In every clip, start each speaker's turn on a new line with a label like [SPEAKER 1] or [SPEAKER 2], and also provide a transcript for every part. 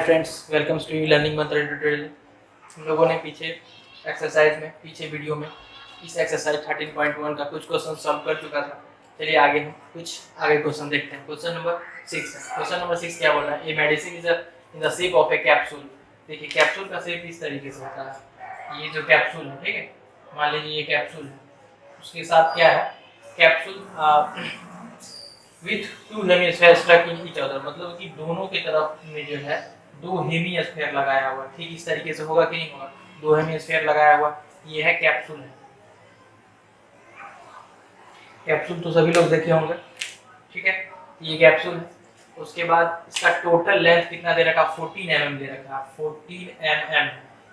[SPEAKER 1] Friends, welcomes to learning मंत्र tutorial. हम लोगों ने पीछे वीडियो में इस एक्सरसाइज 13.1 का कुछ क्वेश्चन सॉल्व कर चुका था। चलिए आगे हम कुछ क्वेश्चन देखते हैं। क्वेश्चन नंबर 6 है। क्वेश्चन नंबर 6 क्या बोल रहा है? A medicine is in the shape of A capsule. देखिए कैप्सूल का शेप इस तरीके से होता है। ये जो कैप्सूल है, ठीक है, मान लीजिए ये कैप्सूल है, उसके साथ क्या है, capsule with two hemisphere stuck in each other, मतलब कि दोनों की तरफ में जो है दो हेमिस्फेयर लगाया हुआ। ठीक इस तरीके से होगा कि नहीं होगा? दो हेमिस्फेयर लगाया हुआ, ये है कैप्सूल है। कैप्सूल तो सभी लोग देखे होंगे, ठीक है, ये कैप्सूल है। उसके बाद इसका टोटल लेंथ कितना दे रखा? 14 mm दे रखा। 14 mm,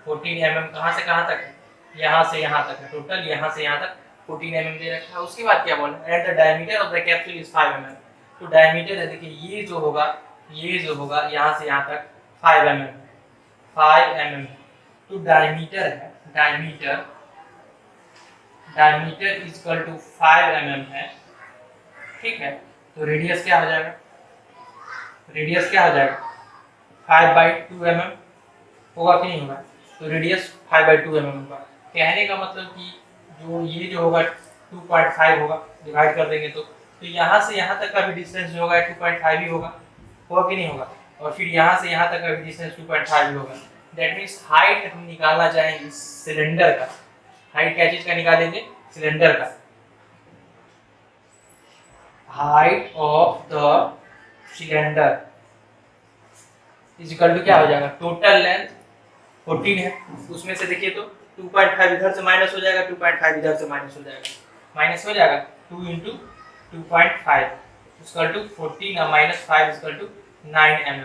[SPEAKER 1] 14 mm कहाँ से कहाँ तक है? यहाँ से यहाँ तक है। टोटल यहाँ से यहाँ तक 14 mm दे रखा है। उसके बाद क्या बोला? And the diameter of the capsule is 5 mm। तो डायमीटर है, देखिए ये जो होगा यहाँ से यहाँ तक 5 mm, 5 mm। तो डायमीटर है, diameter is equal to 5 mm है, ठीक है। तो रेडियस क्या हो जाएगा? रेडियस क्या हो जाएगा? 5/2 mm होगा कि नहीं होगा? तो रेडियस 5/2 mm होगा। कहने का मतलब कि जो होगा 2.5 होगा, डिवाइड कर देंगे तो यहाँ से यहाँ तक का भी डिस्टेंस जो होगा 2.5 ही होगा कि नहीं होगा? और फिर यहाँ से यहाँ तक का भी डिस्टेंस 2.5 ही होगा। दैट मीन्स हाइट हम निकालना चाहेंगे सिलेंडर का। हाइट क्या चीज का निकालेंगे? सिलेंडर का। Height of the cylinder is equal to क्या हो जाएगा? टोटल लेंथ 14 है, उसमें से देखिए तो 2.5 इधर से माइनस हो जाएगा, 2.5 इधर से माइनस हो जाएगा, 2 into 2.5 इक्वल टू 14 और माइनस 5 इक्वल टू 9 mm।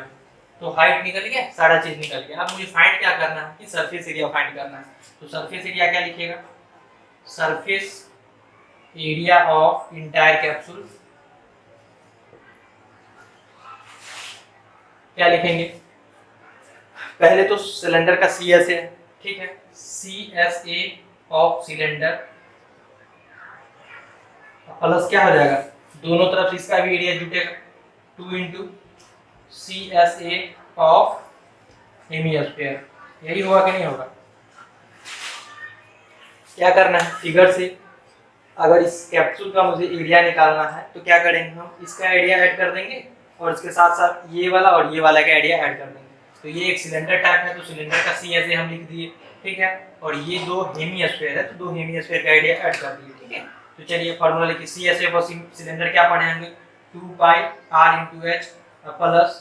[SPEAKER 1] तो हाइट निकल गया, सारा चीज निकल गया। अब मुझे फाइंड क्या करना है कि सरफेस एरिया फाइंड करना है। तो सरफेस एरिया क्या लिखिएगा? Surface area of entire capsule क्या लिखेंगे? पहले तो सिलेंडर का CS है, ठीक है, CSA ऑफ सिलेंडर प्लस क्या हो जाएगा? दोनों तरफ इसका भी एरिया जुटेगा, 2 into CSA ऑफ हेमिस्फीयर। यही होगा कि नहीं होगा? क्या करना है? फिगर से अगर इस कैप्सूल का मुझे एरिया निकालना है तो क्या करेंगे? हम इसका एरिया ऐड कर देंगे और इसके साथ साथ ये वाला और ये वाला का एरिया ऐड कर देंगे। तो ये एक सिलेंडर टाइप है, तो सिलेंडर का CSA हम लिख दिए, ठीक है, और ये दो हेमिस्फीयर है, तो दो हेमिस्फीयर का एरिया ऐड कर दिए, ठीक है। तो चलिए फार्मूला लिखिए। CSA फॉर सिलेंडर क्या पढ़े होंगे? 2πr into h प्लस,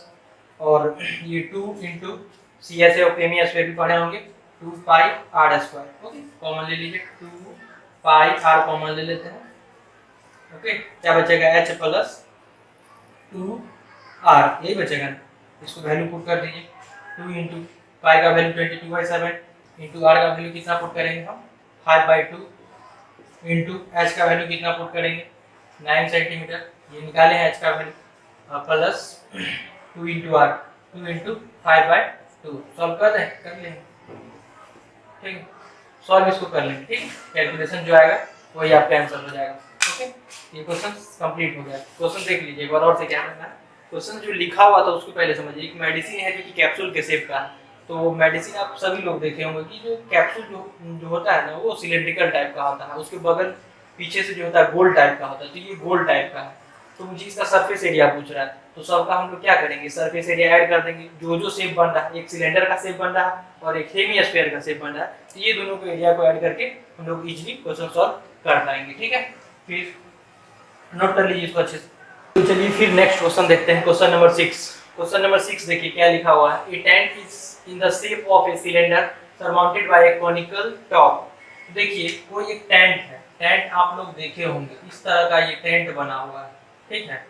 [SPEAKER 1] और ये 2 into CSA ऑफ हेमिस्फीयर भी पढ़े होंगे, 2πr²। ओके, कॉमन ले लीजिए, 2πr कॉमन ले लेते हैं। ओके, क्या बचेगा? h प्लस 2r, यही बचेगा ना। इसको वैल्यू पुट कर दीजिए। 2 into पाई का वैल्यू 22/7 इंटू r का वैल्यू कितना पुट करेंगे हम? 5/2 इंटू h का वैल्यू कितना पुट करेंगे? 9 सेंटीमीटर। ये निकाले हैं h का value, plus 2 into r, 2 into 5/2। Solve कर दें, कर लेंगे, ठीक है, सॉल्व इसको कर लेंगे, ठीक। कैलकुलेशन जो आएगा वही आपका आंसर हो जाएगा। ओके, ये क्वेश्चन कंप्लीट हो गया। क्वेश्चन देख लीजिए एक बार और से क्या करना है। क्वेश्चन जो लिखा हुआ था उसको पहले समझिए। एक मेडिसिन है जो कि कैप्सूल के शेप का है। तो मेडिसिन आप सभी लोग देखे होंगे कि जो कैप्सूल जो होता है ना, वो सिलेंड्रिकल टाइप का होता है। उसके बगल पीछे से जो होता है गोल टाइप का होता है। तो ये गोल टाइप का है। तो मुझे इसका सरफेस एरिया पूछ रहा है, तो सबका हम लोग क्या करेंगे? सरफेस एरिया ऐड कर देंगे। जो शेप बन रहा है, एक सिलेंडर का शेप बन रहा है और एक हेमिस्फीयर का शेप बन रहा है, तो ये दोनों को एरिया को ऐड करके हम लोग इजीली क्वेश्चन सॉल्व कर पाएंगे, ठीक है। फिर नोट कर लीजिए इसको अच्छे से। तो चलिए फिर नेक्स्ट क्वेश्चन देखते हैं। Question number 6। क्वेश्चन नंबर 6 देखिए क्या लिखा हुआ है। A tank is in the shape of a cylinder surmounted by a conical top. देखिए कोई एक टेंट है। टेंट आप लोग देखे होंगे, इस तरह का ये टेंट बना हुआ है, ठीक है।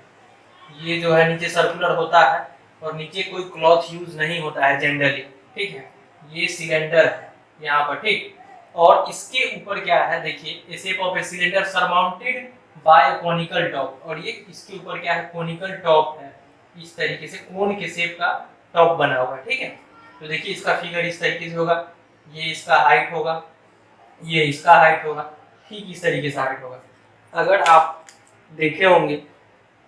[SPEAKER 1] ये जो है नीचे सर्कुलर होता है और नीचे कोई क्लॉथ यूज नहीं होता है जनरली, ठीक है। ये सिलेंडर है यहाँ पर, ठीक। और इसके ऊपर क्या है? देखिए, a shape of a cylinder surmounted by conical top, और ये इसके ऊपर क्या है? कॉनिकल टॉप है। इस तरीके से कोन के शेप का टॉप बना हुआ है, ठीक है। तो देखिए इसका फिगर इस तरीके से होगा। ये इसका हाइट होगा, ये इसका हाइट होगा, ठीक इस तरीके से हाइट होगा। अगर आप देखे होंगे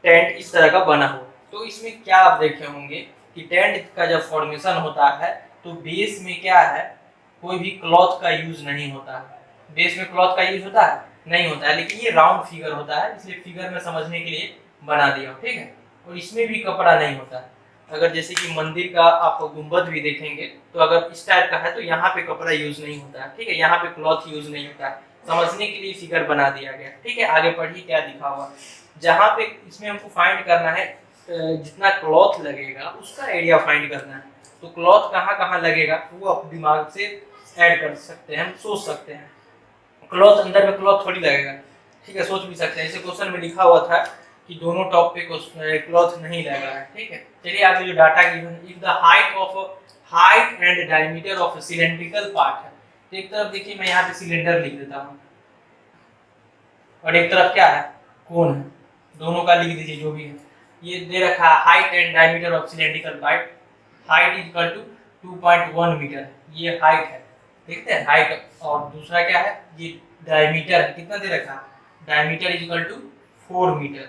[SPEAKER 1] टेंट इस तरह का बना हुआ, तो इसमें क्या आप देखे होंगे कि टेंट का जब फॉर्मेशन होता है तो बेस में क्या है, कोई भी क्लॉथ का यूज नहीं होता है। बेस में क्लॉथ का यूज होता है नहीं होता है, लेकिन ये राउंड फिगर होता है, इसलिए फिगर में समझने के लिए बना दिया, ठीक है। और इसमें भी कपड़ा नहीं होता है। अगर जैसे कि मंदिर का आप गुंबद भी देखेंगे तो अगर इस टाइप का है तो यहाँ पे कपड़ा यूज नहीं होता है, ठीक है, यहाँ पे क्लॉथ यूज नहीं होता है। समझने के लिए फिगर बना दिया गया, ठीक है। आगे पढ़िए क्या दिखा हुआ, जहाँ पे इसमें हमको फाइंड करना है जितना क्लॉथ लगेगा उसका एरिया फाइंड करना है। तो क्लॉथ कहाँ कहाँ लगेगा वो आप दिमाग से ऐड कर सकते हैं, हम सोच सकते हैं। क्लॉथ अंदर में क्लॉथ थोड़ी लगेगा, ठीक है, सोच भी सकते हैं। जैसे क्वेश्चन में लिखा हुआ था कि दोनों टॉप पे क्लॉथ नहीं लगा है, ठीक है। चलिए आगे जो data given, if the height and diameter of cylindrical part है, तो एक तरफ देखिए मैं यहाँ पे सिलेंडर लिख देता हूँ और एक तरफ क्या है, कोन है, दोनों का लिख दीजिए जो भी है। ये दे रखा है height and diameter of cylindrical part, height is equal to 2.1 meter, ये हाइट है, देखते हैं हाइट। और दूसरा क्या है, ये डायमीटर है, कितना दे रखा है, diameter is equal to 4 meter.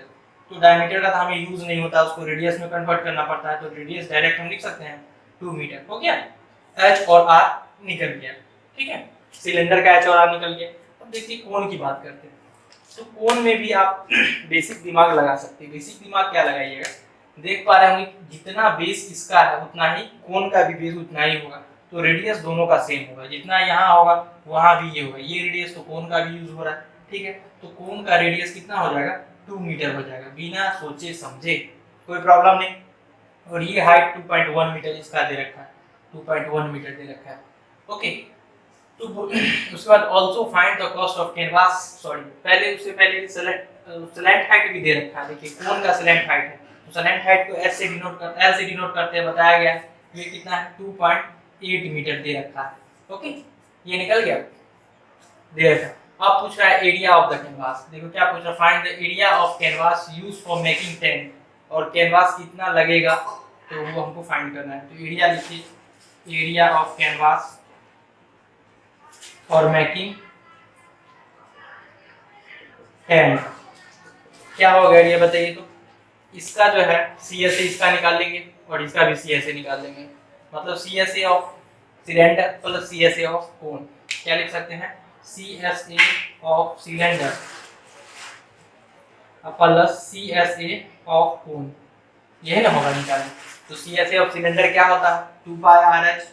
[SPEAKER 1] तो डायमीटर का तो हमें यूज नहीं होता, उसको रेडियस में कन्वर्ट करना पड़ता है, तो रेडियस डायरेक्ट हम लिख सकते हैं 2 मीटर। हो गया, एच और आर निकल गया, ठीक है, सिलेंडर का एच और आर निकल गया। अब देखिए कोण की बात करते हैं, तो कोण में भी आप बेसिक दिमाग लगा सकते हैं। बेसिक दिमाग क्या लगाइएगा, देख पा रहे होंगे जितना बेस इसका है उतना ही कोण का भी बेस उतना ही होगा, तो रेडियस दोनों का सेम होगा, जितना यहाँ होगा वहां भी ये होगा, ये रेडियस तो कोण का भी यूज हो रहा है, ठीक है। तो कोण का रेडियस कितना हो जाएगा, 2 मीटर हो जाएगा, बिना सोचे समझे, कोई प्रॉब्लम नहीं। और ये हाइट 2.1 मीटर इसका दे रखा है, 2.1 मीटर दे रखा है, ओके। तो उसके बाद also find the cost of canvas, sorry पहले उससे पहले स्लैंट हाइट भी दे रखा है। देखिए कोण का स्लैंट हाइट है, तो स्लैंट हाइट को एल से डिनोट करते हैं, बताया गया है। ये कितना है, 2.8 मीटर दे रखा है, ओके, ये निकल गया, दे रखा। अब पूछ रहा है एरिया ऑफ द कैनवास, देखो क्या पूछ रहा है, find the area of canvas used for making tent, और कैनवास कितना लगेगा तो वो हमको फाइंड करना है। तो एरिया लिखिए, area of canvas for making tent, क्या होगा ये बताइए। तो इसका जो है सी एस ए इसका निकाल लेंगे और इसका भी सी एस ए निकाल लेंगे, मतलब C S A of cylinder plus C S A of cone, क्या लिख सकते हैं, C S A of cylinder plus C S A of cone, यही ना होगा निकालना। तो C S A of cylinder क्या होता है, 2 pi r h,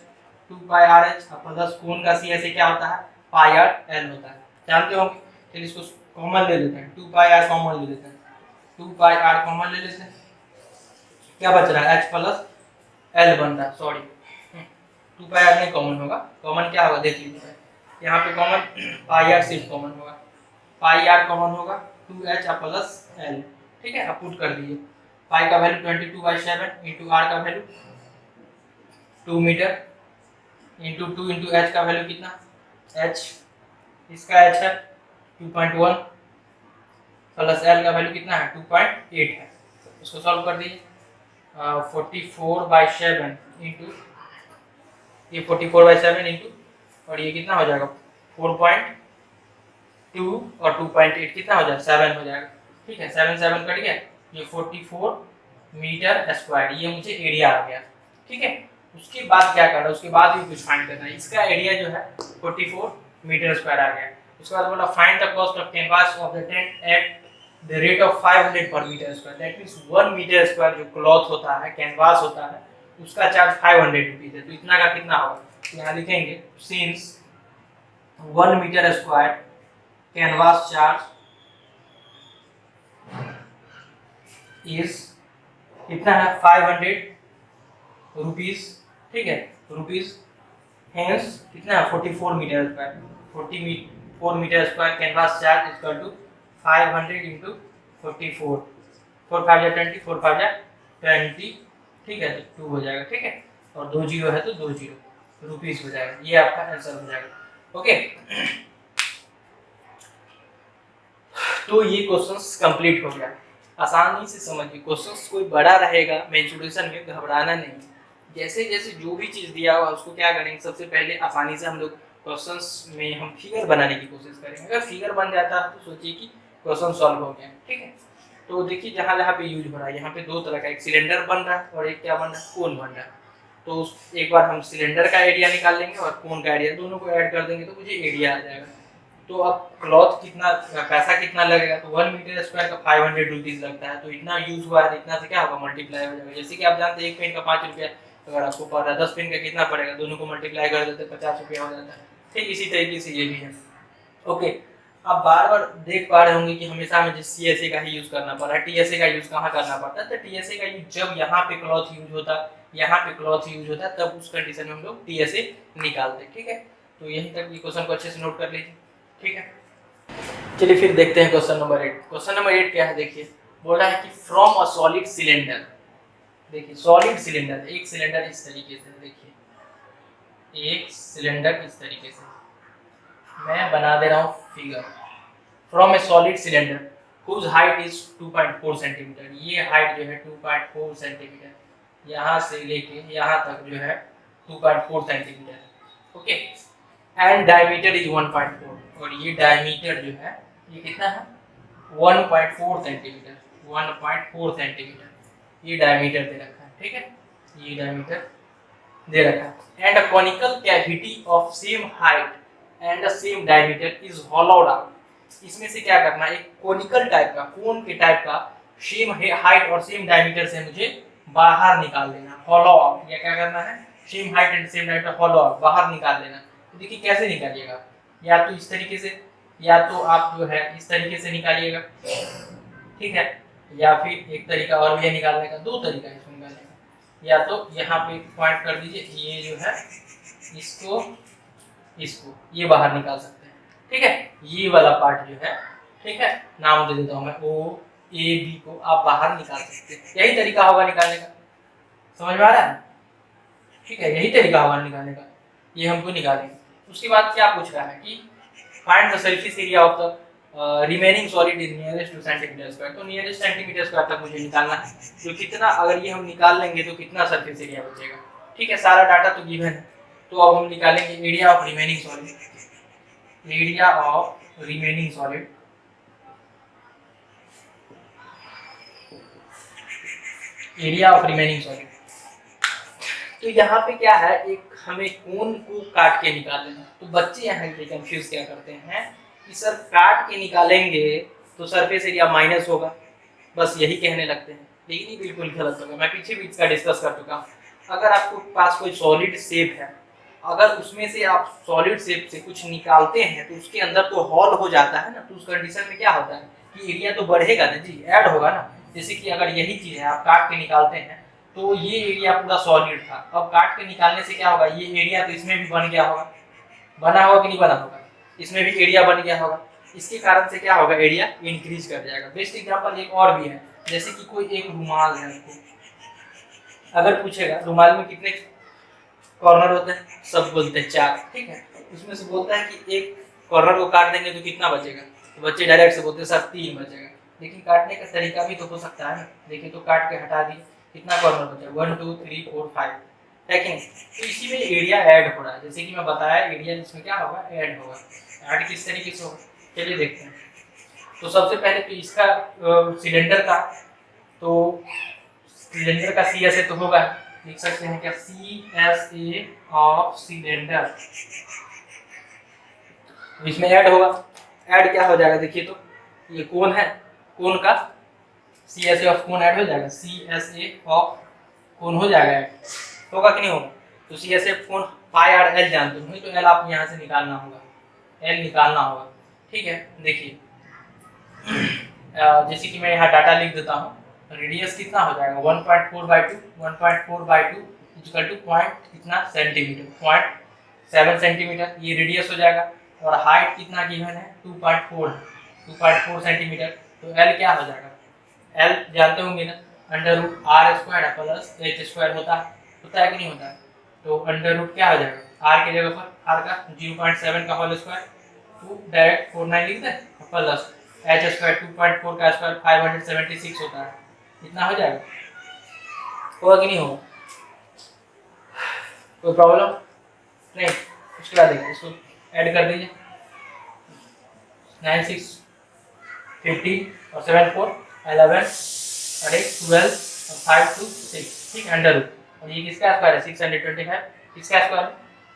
[SPEAKER 1] 2 pi r h plus cone का सी एस ए क्या होता है, पाई आर एल होता है, जानते होंगे। चलिए इसको कॉमन ले लेते हैं, 2 पाई आर कॉमन ले लेते हैं, 2 पाई आर कॉमन ले लेते हैं, क्या बच रहा है, एच प्लस एल बन रहा है, सॉरी 2 पाई आर नहीं कॉमन होगा, कॉमन क्या होगा देख लीजिए, यहाँ पे कॉमन पाई आर सिर्फ कॉमन होगा, पाई आर कॉमन होगा 2h प्लस एल, ठीक है। अब पुट कर दीजिए, पाई का वैल्यू 22/7 इंटू आर का value 2 meter into 2 into h का वैल्यू कितना, एच इसका एच है 2.1 प्लस एल का वैल्यू कितना है 2.8 है। इसको सॉल्व कर दीजिए, 44/7 इंटू ये 44/7 इंटू और ये कितना हो जाएगा 4.2 और 2.8 कितना हो जाएगा 7 हो जाएगा, ठीक है। 7 7 कट गया, ये 44 मीटर स्क्वायर, ये मुझे एरिया आ गया, ठीक है। उसके बाद क्या करना है, उसके बाद भी कुछ फाइंड करना है, इसका एरिया जो है 44 मीटर स्क्वायर आ गया। उसके बाद बोला find the cost of canvas of the tent at the rate of 500 per meter square, that means 1 meter square जो क्लॉथ होता है, कैनवास होता है, उसका चार्ज 500 रुपीज है। तो इतना का कितना होगा, यहाँ लिखेंगे since 1 meter square canvas charge is कितना है 500 रुपीज, ठीक है, रुपीज, हेंस कितना है 44 meter square, 44 meter square canvas charge equal to 500 into 44, 4 5 20, 4 5 20, ठीक है, तो 2 हो जाएगा, ठीक है, और 2 जीरो है तो 2 जीरो रुपीज हो जाएगा, ये आपका आंसर हो जाएगा, ओके। तो ये क्वेश्चंस कंप्लीट हो गया, आसानी से समझिए, क्वेश्चंस कोई बड़ा रहेगा मेंसुरेशन में घबराना नहीं, जैसे जैसे जो भी चीज़ दिया हुआ उसको क्या करेंगे, सबसे पहले आसानी से हम लोग क्वेश्चंस में हम फिगर बनाने की कोशिश करेंगे, अगर फिगर बन जाता है तो सोचिए कि क्वेश्चन सॉल्व हो गया, ठीक है। तो देखिए जहाँ जहाँ पे यूज हो रहा है, यहाँ पे दो तरह का, एक सिलेंडर बन रहा है और एक क्या बन रहा है, कोन बन रहा है। तो एक बार हम सिलेंडर का एरिया निकाल लेंगे और कोन का एरिया, दोनों को ऐड कर देंगे तो मुझे एरिया आ जाएगा। तो अब क्लॉथ कितना, पैसा कितना लगेगा, तो 1 मीटर स्क्वायर का 500 रुपीज लगता है। तो इतना यूज हुआ है, इतना से क्या होगा, मल्टीप्लाई हो जाएगा। जैसे कि आप जानते हैं एक पेन का 5 रुपया, अगर आपको पड़ रहा है 10 पेन का कितना पड़ेगा, दोनों को मल्टीप्लाई कर देते 50 रुपया हो जाता है। ठीक इसी तरीके से ये भी है। ओके, आप बार बार देख पा रहे होंगे कि हमेशा मुझे CSA का ही यूज करना पड़ रहा है। TSA का यूज कहाँ करना पड़ता है, तो TSA का यूज जब यहाँ पे क्लॉथ यूज होता है, यहाँ पे क्लॉथ यूज होता है, तब उस कंडीशन में हम लोग TSA निकालते हैं। ठीक है, तो यहीं तक ये क्वेश्चन को अच्छे से नोट कर लीजिए। ठीक है, चलिए फिर देखते हैं क्वेश्चन नंबर 8। क्वेश्चन नंबर 8 क्या है, देखिए बोल रहा है कि फ्रॉम अ सॉलिड सिलेंडर, देखिए सॉलिड सिलेंडर, एक सिलेंडर इस तरीके से, देखिए एक सिलेंडर इस तरीके से, मैं बना दे रहा हूँ figure. From a solid cylinder whose height is 2.4 centimeter, ये हाइट जो है 2.4 सेंटीमीटर, यहाँ से लेके यहाँ तक जो है 2.4 centimetre. Okay, and diameter is 1.4, और ये डायमीटर जो है ये कितना है, 1.4 सेंटीमीटर, 1.4 सेंटीमीटर ये डायमीटर दे रखा है। ठीक है, ये डायमीटर दे रखा है। And a conical cavity of same height and the same diameter is होलोड out, इसमें से क्या करना है, एक कोनिकल टाइप का, कोन के टाइप का, सेम हाइट और सेम डायमीटर से मुझे बाहर निकाल लेना, होलो आउट। या क्या करना है, same height and same diameter, hollow out, बाहर निकाल लेना। तो देखिए कैसे निकालिएगा, या तो इस तरीके से, या तो आप जो है इस तरीके से निकालिएगा। ठीक है, या फिर एक तरीका और भी है निकालने का, दो तरीका है इसको निकालने का। या तो यहाँ पे पॉइंट कर दीजिए, ये जो है इसको इसको ये बाहर निकाल सकते हैं। ठीक है, ये वाला पार्ट जो है, ठीक है, नाम दे देता हूँ मैं, OAB को आप बाहर निकाल सकते हैं। यही तरीका होगा निकालने का, समझ में आ रहा है? ठीक है, यही तरीका होगा निकालने का, ये हमको निकालेंगे। उसके बाद क्या पूछ रहा है कि find the surface area of the remaining solid in nearest two centimetre square. तो नियरेस्ट सेंटीमीटर स्क्वायर तक मुझे निकालना है, तो कितना, अगर ये हम निकाल लेंगे तो कितना सरफेस एरिया बचेगा। ठीक है, सारा डाटा तो गिवन है, तो अब हम निकालेंगे area of remaining solid, area of remaining solid, area of remaining solid. तो यहाँ पे क्या है, एक हमें कोन को काट के निकाल लेना। तो बच्चे यहाँ पे कंफ्यूज क्या करते हैं कि सर काट के निकालेंगे तो सरफेस एरिया माइनस होगा, बस यही कहने लगते हैं, लेकिन ये बिल्कुल गलत होगा। मैं पीछे भी इसका डिस्कस कर चुका हूँ। अगर आपको पास कोई सॉलिड शेप है, अगर उसमें से आप सॉलिड शेप से कुछ निकालते हैं तो उसके अंदर तो हॉल हो जाता है ना, तो उस कंडीशन में क्या होता है कि एरिया तो बढ़ेगा ना जी, ऐड होगा ना। जैसे कि अगर यही चीज है आप काट के निकालते हैं तो ये एरिया पूरा सॉलिड था, अब काट के निकालने से क्या होगा, ये एरिया तो इसमें भी बन गया होगा, बना होगा कि नहीं बना होगा, इसमें भी एरिया बन गया होगा। इसके कारण से क्या होगा, एरिया इंक्रीज कर जाएगा। बेस्ट एग्जांपल एक और भी है, जैसे कि कोई एक रुमाल है, अगर पूछेगा रुमाल में कितने कॉर्नर होते हैं, सब बोलते हैं 4। ठीक है, उसमें से बोलता है कि एक कॉर्नर को काट देंगे तो कितना बचेगा, तो बच्चे डायरेक्ट से बोलते हैं सर 3 बचेगा। लेकिन काटने का तरीका भी तो हो सकता है ना, देखिए तो काट के हटा दिए, कितना कॉर्नर बचा, 1 2 3 4 5, है कि नहीं। तो इसी में एरिया ऐड हो रहा है, जैसे कि मैं बताया एरिया इसमें क्या होगा, ऐड होगा। ऐड किस तरीके से होगा, चलिए देखते हैं। तो सबसे पहले तो इसका सिलेंडर का, तो सिलेंडर का CSA तो होगा, लिख सकते हैं क्या, CSA ऑफ सिलेंडर, इसमें ऐड होगा। ऐड क्या हो जाएगा, देखिए तो ये कोन है, कोन का CSA ऑफ कोन ऐड हो जाएगा, CSA ऑफ कोन हो जाएगा ऐड, होगा कि नहीं होगा। तो CSA कोन पाई आर एल जानते हो, तो एल आप यहाँ से निकालना होगा, एल निकालना होगा। ठीक है, देखिए जैसे कि मैं यहाँ डाटा लिख देता हूँ, रेडियस कितना हो जाएगा, 1.4/2, 1.4/2 इक्वल टू पॉइंट कितना सेंटीमीटर, 0.7 सेंटीमीटर ये रेडियस हो जाएगा। और हाइट कितना गिवन है, 2.4 सेंटीमीटर। तो एल क्या हो जाएगा, एल जानते होंगे ना, √r² प्लस h² होता है कि नहीं होता है। तो √ क्या हो जाएगा, r की जगह पर r का 0.7 का होल स्क्वायर, तो डायरेक्ट 49 लिख दें, प्लस h² 2.4 का स्क्वायर 576 होता है, इतना हो जाएगा, होगा कि नहीं होगा, कोई प्रॉब्लम नहीं। उसके बाद देखिए इसको ऐड कर दीजिए, 9 6 50 और 7 4 11 और एक 12 और 5 2 6, ठीक, अंडर रूट। और ये किसका स्क्वायर है? 625, किसका स्क्वायर है?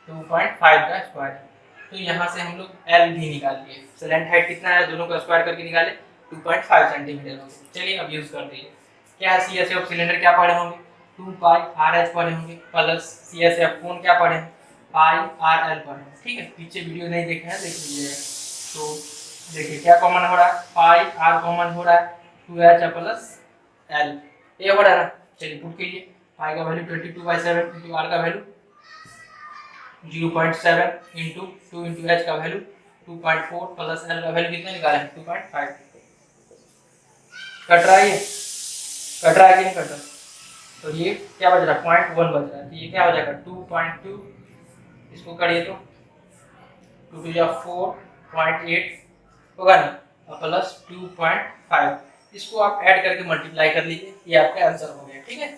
[SPEAKER 1] 2.5 का स्क्वायर है। तो यहाँ से हम लोग एल भी निकाल लिए। सिलेंडर हाइट कितना है, दोनों का स्क्वायर करके निकाले, 2.5 सेंटीमीटर हो गया। चलिए अब यूज करते हैं। क्या सी एस एफ सिलेंडर क्या पढ़े होंगे? 2 पाई आर एच पढ़े होंगे, प्लस सी एस एफ कोण क्या पढ़े हैं? पाई आर एल पढ़े हैं, ठीक है। पीछे वीडियो नहीं देखे हैं, देख लीजिएगा। तो देखिए क्या कॉमन हो रहा है, पाई आर कॉमन हो रहा है, 2h प्लस एल, ये हो रहा है ना। चलिए पुट कीजिए, पाई का वैल्यू 22/7 इंटू आर का वैल्यू 0.7 इंटू 2 इंटू एच का वैल्यू 2.4 प्लस एल का वैल्यू कितना निकाला है? 2.5। कट रहा है, ये कट रहा है कि नहीं कट रहा? तो ये क्या बच रहा है? 0.1 बच रहा है। तो ये क्या हो जाएगा? 2.2, इसको करिए तो 2 2 या 4.8 होगा ना, और प्लस 2.5, इसको आप ऐड करके मल्टीप्लाई कर लीजिए, ये आपका आंसर हो गया, ठीक है।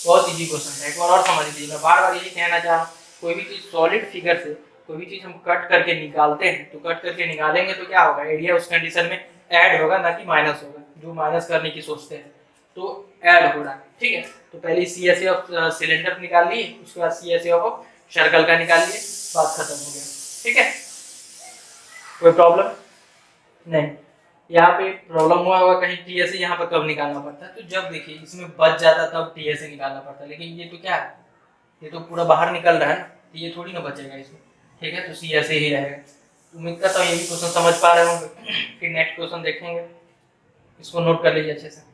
[SPEAKER 1] बहुत इजी क्वेश्चन है, एक बार और समझ लीजिए। मैं बार बार यही कहना चाह रहा हूँ, कोई भी चीज सॉलिड फिगर से कोई भी चीज हम कट करके निकालते हैं, तो कट करके निकालेंगे तो क्या होगा? एरिया उस कंडीशन में ऐड होगा, ना कि माइनस होगा। जो माइनस करने की सोचते हैं तो ऐड हो रहा है, ठीक है। तो पहले C S A of cylinder निकाल लिए, उसके बाद C S A of circle का निकाल लिए, बात खत्म हो गया, ठीक है। कोई प्रॉब्लम नहीं। यहाँ पे प्रॉब्लम हुआ होगा कहीं टीएसए यहाँ पर कब निकालना पड़ता है? तो जब देखिए इसमें बच जाता तब टीएसए निकालना पड़ता है, लेकिन ये तो क्या है, ये तो पूरा बाहर निकल रहा है ना, तो ये थोड़ी ना बचेगा इसमें, ठीक है। तो सी ऐसे ही रहेगा। उम्मीद करता हूँ ये भी क्वेश्चन समझ पा रहे होंगे। फिर नेक्स्ट क्वेश्चन देखेंगे, इसको नोट कर लीजिए अच्छे से।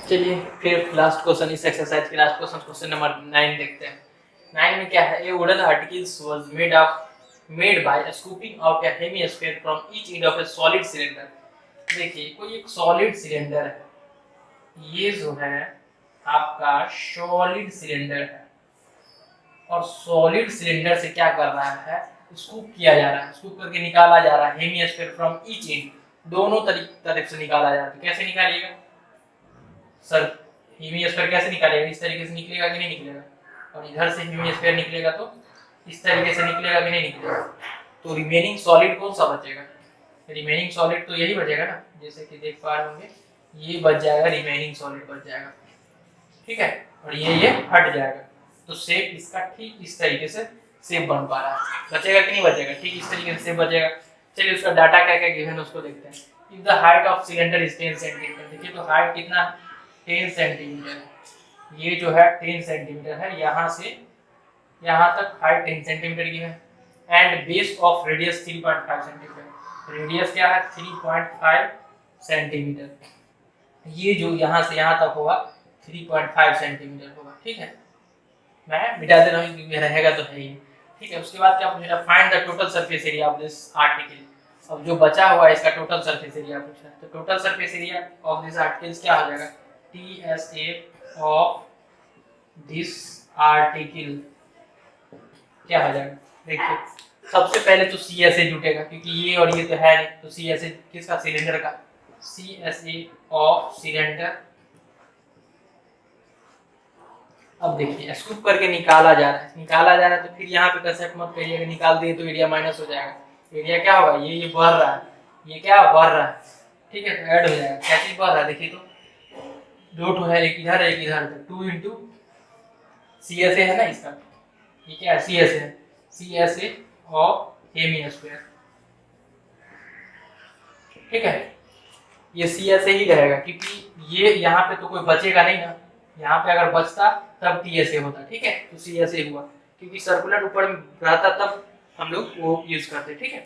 [SPEAKER 1] चलिए फिर लास्ट क्वेश्चन, इस एक्सरसाइज के लास्ट क्वेश्चन, क्वेश्चन नंबर 9 देखते हैं। 9 में क्या है? ए wooden articles was made by scooping out a hemisphere from each end of a solid cylinder. देखिए कोई एक सॉलिड सिलेंडर है, ये जो है आपका सॉलिड सिलेंडर है, और सॉलिड सिलेंडर से क्या कर रहा है? स्कूप किया जा रहा है, स्कूप करके निकाला जा रहा है हेमिस्फीयर फ्रॉम ईच एंड, दोनों तरफ से निकाला जा रहा है। तो कैसे निकालिएगा सर? हेमिस्फीयर कैसे निकालेगा? इस तरीके से निकलेगा कि नहीं निकलेगा? और इधर से हेमिस्फीयर निकलेगा तो इस तरीके से निकलेगा कि नहीं निकलेगा? तो रिमेनिंग सॉलिड कौन सा बचेगा? रिमेनिंग सॉलिड तो यही बचेगा ना, जैसे कि देख पा रहे होंगे, ये बच जाएगा, रिमेनिंग सॉलिड बच जाएगा, ठीक है। और ये हट जाएगा, तो शेप इसका ठीक इस तरीके से शेप बन पा रहा है। बचेगा कि नहीं बचेगा? ठीक इस तरीके से बचेगा। चलिए उसका डाटा क्या क्या गिवन है उसको देखते हैं। If the height of cylinder is 10 centimetre, देखिए तो हाइट कितना? 10 सेंटीमीटर। ये जो है 10 सेंटीमीटर है, यहाँ से यहाँ तक हाइट 10 सेंटीमीटर की है। And base of radius 3.5 centimetre, radius क्या है? 3.5 सेंटीमीटर। ये जो यहाँ से यहाँ तक होगा 3.5 सेंटीमीटर होगा, ठीक है। मैं मिटा दे रहा हूँ क्योंकि रहेगा तो है ही, ठीक है। उसके बाद क्या पूछ रहा है? Find the total surface area of this article. अब जो बचा हुआ है इसका टोटल सरफेस एरिया पूछ रहा है, तो total surface area of this articles क्या हो जाएगा? TSA ऑफ दिस आर्टिकल क्या हो जाएगा? देखिए सबसे पहले तो CSA जुटेगा, क्योंकि ये और ये तो है नहीं, तो CSA किसका? सिलेंडर का। CSA of cylinder. अब देखिए स्कूप करके निकाला जा रहा है, निकाला जा रहा है, तो फिर यहाँ पे कंसेप्ट मत करिएगा निकाल दिए तो एरिया माइनस हो जाएगा। एरिया क्या होगा? ये बढ़ रहा है, ये क्या बढ़ रहा है, ठीक है, तो ऐड हो जाएगा। क्या चीज बढ़ रहा है? देखिए तो दो ठो है, एक इधर एक इधर, 2 इंटू CSA है ना इसका, ये क्या है? CSA है, CSA ऑफ हेमिस्फीयर, ठीक है। ये CSA ही रहेगा, क्योंकि ये यहाँ पे तो कोई बचेगा नहीं ना, यहाँ पे अगर बचता तब TSA होता, ठीक है। तो CSA हुआ, क्योंकि सर्कुलर ऊपर में रहता तब हम लोग वो यूज करते, ठीक है।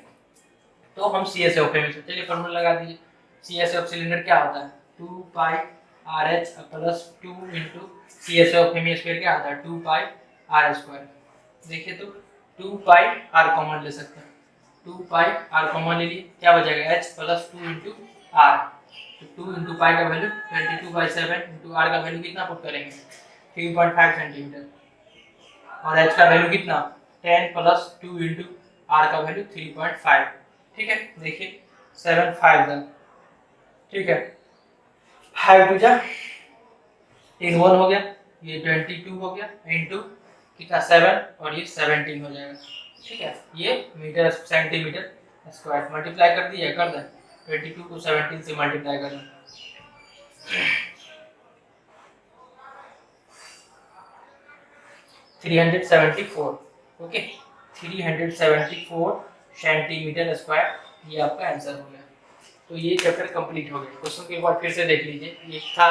[SPEAKER 1] तो हम CSA ऑफ हेमिस्फीयर, चलिए फॉर्मूला लगा दीजिए। CSA ऑफ सिलेंडर क्या होता है? 2 पाई RH plus 2 into CSA of hemisphere क्या होता है? 2 पाई R स्क्वायर। देखिए तो 2 पाई R कॉमन ले सकते हैं, 2 पाई R कॉमन ले लिए, क्या बचेगा? H plus 2 into R। तो 2 इंटू पाई का वैल्यू 22/7 इंटू R का वैल्यू कितना पुट करेंगे? 3.5 सेंटीमीटर। और H का वैल्यू कितना? 10 प्लस 2 इंटू R का वैल्यू 3.5, ठीक है। देखिए 7 5 दा, ठीक है, 5 टू जा 10 1 हो गया, ये 22 हो गया, इंटू कितना? 7, और ये 17 हो जाएगा, ठीक है। ये मीटर सेंटीमीटर स्क्वायर, मल्टीप्लाई कर दिया, कर दें 22 को 17 से मल्टीप्लाई कर दें, 374 ओके, 374 सेंटीमीटर स्क्वायर ये आपका आंसर हो गया। तो ये चैप्टर कंप्लीट हो गया। क्वेश्चन को एक बार फिर से देख लीजिए। ये था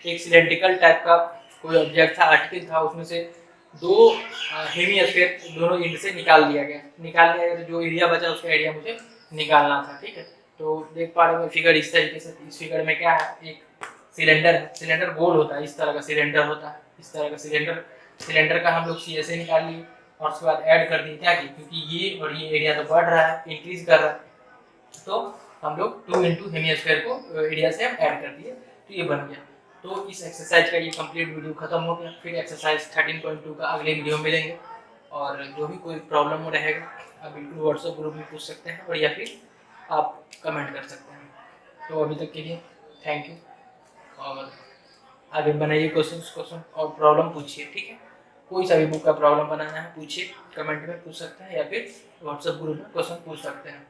[SPEAKER 1] एक सिलेंड्रिकल टाइप का कोई ऑब्जेक्ट था, आर्टिकल था, उसमें से दो हेमिस्फीयर दोनों एंड से निकाल लिया गया। तो जो एरिया बचा उसका एरिया मुझे निकालना था, ठीक है। तो देख पा रहे हो फिगर इस तरीके से। इस फिगर में क्या है, एक सिलेंडर है, सिलेंडर गोल होता है, इस तरह का सिलेंडर होता है, इस तरह का सिलेंडर का हम लोग सी ऐसे निकाल लिए और उसके बाद ऐड कर दिए क्या की, क्योंकि ये और ये एरिया तो बढ़ रहा है, इंक्रीज कर रहा है, तो हम लोग 2 इंटू हेमिस्फीयर को एरिया से हम ऐड कर दिए, तो ये बन गया। तो इस एक्सरसाइज का ये कंप्लीट वीडियो खत्म हो गया। फिर एक्सरसाइज 13.2 का अगले वीडियो में मिलेंगे। और जो भी कोई प्रॉब्लम रहेगा आप बिल्कुल व्हाट्सएप ग्रुप में पूछ सकते हैं, और या फिर आप कमेंट कर सकते हैं। तो अभी तक के लिए थैंक यू, और आगे बनाइए क्वेश्चन और प्रॉब्लम पूछिए, ठीक है। कोई सा भी बुक का प्रॉब्लम बनाना है पूछिए, कमेंट में पूछ सकते हैं या फिर व्हाट्सएप ग्रुप में क्वेश्चन पूछ सकते हैं।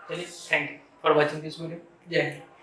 [SPEAKER 1] चलिए, thank you for watching this video. जय हिंद।